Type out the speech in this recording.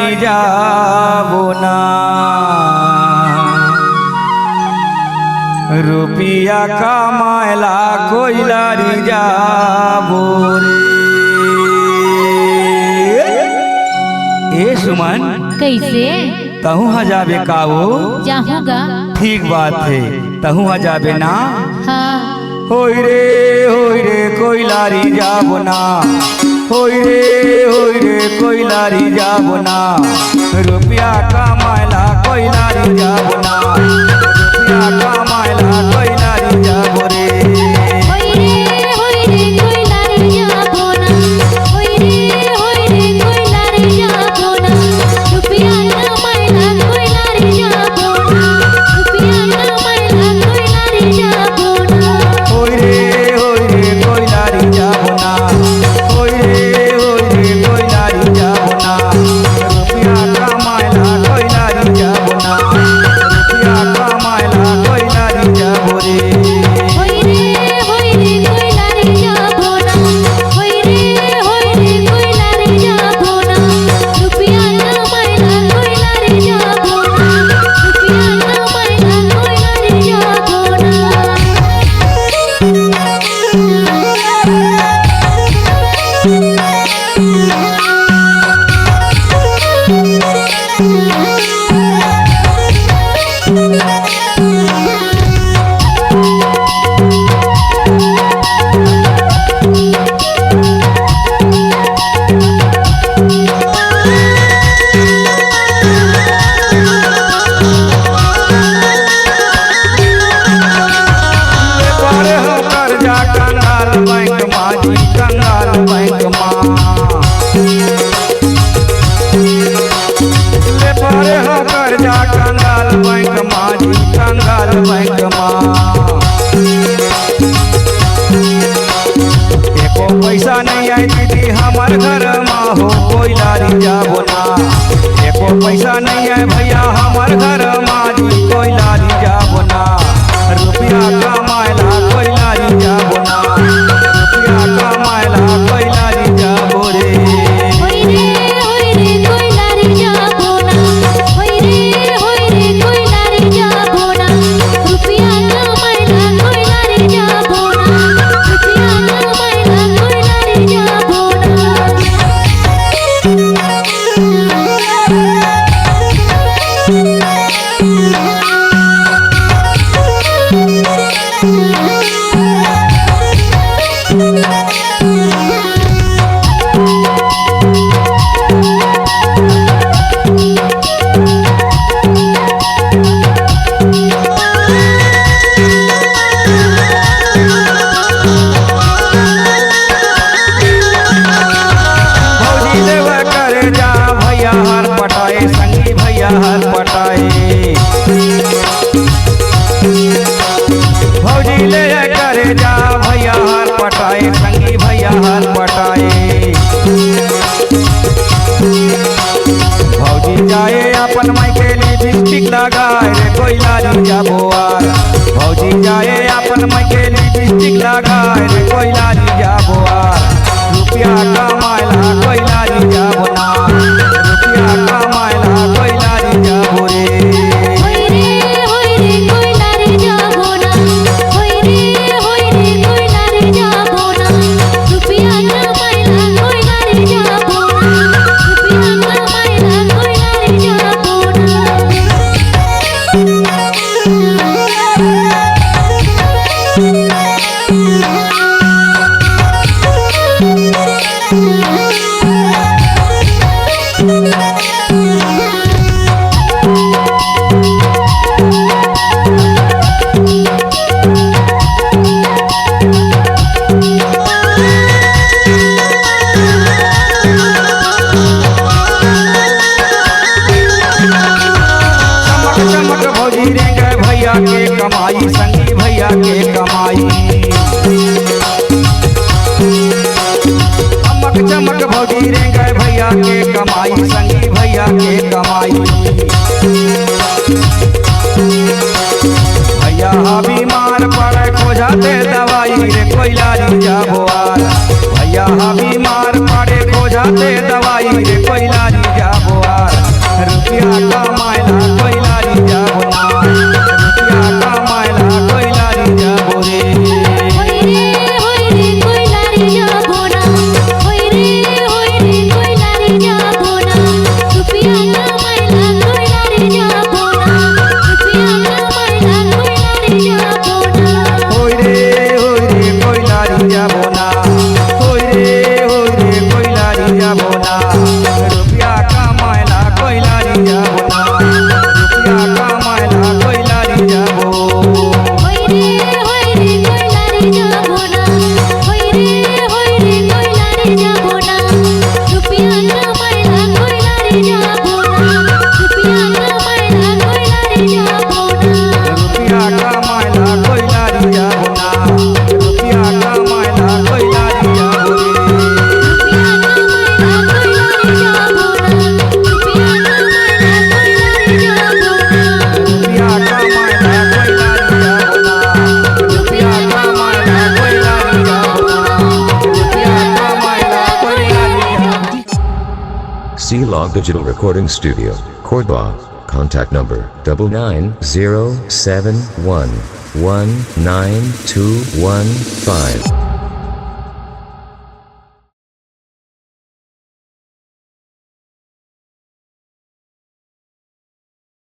कोइलारी जाबो ना रुपिया कमाएला कोइलारी जाबो रे। ए सुमन कैसे तहु हजाबे काओ जाऊंगा। ठीक बात है तहु हजाबे ना। हाँ होई रे कोइलारी जाबो ना होई रे कोइलारी जाबो ना रुपिया कमाएला कोइलारी जाबो ना रुपिया कमाएला कोइलारी जाबो रे। होई रे कोइलारी जाबो ना होई रे कोइलारी जाबो ना रुपिया कमाएला कोइलारी जाबो ना रुपिया कमाएला कोइलारी जाबो ना। होई रे कोइलारी जाबो ना होई रे कोइलारी जाबो ना रुपिया कमाएला कोइलारी जाबो ना रुपिया कमाएला कोइलारी जाबो रे। होई रे कोइलारी जाबो ना होई रे कोइलारी जाबो ना रुपिया कमाएला कोइलारी जाबो ना रुपिया कमाएला कोइलारी जाबो ना। करे हो कर्जा कंगाल बैंक माजी कंगाल बैंक माँ ले परे हो कर्जा कंगाल बैंक माजी कंगाल बैंक माँ। एको पैसा नहीं आई दीदी हमार घर माँ हो कोइलारी जाबो ना एको पैसा नहीं है भैया हमार घर माजी कोइलारी जाबो ना रुपिया कमाएला कोइलारी जाबो ना रुपिया कमाएला कोइलारी जाबो रे। होई रे कोइलारी जाबो ना होई रे कोइलारी जाबो ना रुपिया कमाएला कोइलारी जाबो ना रुपिया कमाएला कोइलारी जाबो भौजी लेवा करे जा भैया हर पटाए संगी भैया हर पटाए भौजी ले करे जा भैया हर पटाए संगी भैया हर पटाए। भौजी जाए अपन माई के लिपस्टिक लगाए रे कोइलारी जाबो आर भौजी जाए अपन माई के लिपस्टिक लगाए रे कोइलारी जाबो आर रुपिया कमाएला कोइलारी जाबो ना रुपिया कमाएला कोइलारी जाबो रे। होई रे कोइलारी जाबो ना होई रे कोइलारी जाबो ना रुपिया कमाएला कोइलारी जाबो ना रुपिया कमाएला कोइलारी जाबो ना। चमक चमक भौजी रे गए भैया के कमाई संगी भैया के कमाई चमक चमक भौजी रे गए भैया के कमाई संगी भैया के कमाई। भैया बीमार पड़े खोजाते दवाई रे कोइलारी जाबो आर भैया बीमार पड़े खोजाते दवाई रे कोइलारी जाबो आर रुपया कमाइला कोइलारी जाबो ना रुपया कमाइला कोइलारी जाबो रे होय रे कोइलारी जाबो ना होय रे कोइलारी जाबो ना रुपया कमाइला कोइलारी जाबो ना रुपया कमाइला कोइलारी जाबो ना होय रे कोइलारी जाबो ना होय रे कोइलारी जाबो ना रुपया कमाइला कोइलारी जाबो ना रुपया कमाइला कोइलारी जाबो होय रे कोइलारी जाबो ना होय रे कोइलारी जाबो ना रुपया कमाइला कोइलारी जाबो ना रुपया कमाइला कोइलारी जाबो ना रुपया कमाइला कोइलारी जाबो ना रुपया कमाइला कोइलारी जाबो रे रुपया कमाइला कोइलारी जाबो ना रुपया कमाइला कोइलारी जाबो ना रुपया कमाइला कोइलारी जाबो ना रुपया कमाइला कोइलारी जाबो ना रुपया कमाइला कोइलारी जाबो C-Log Digital Recording Studio, Cordoba. Contact number 99071192115.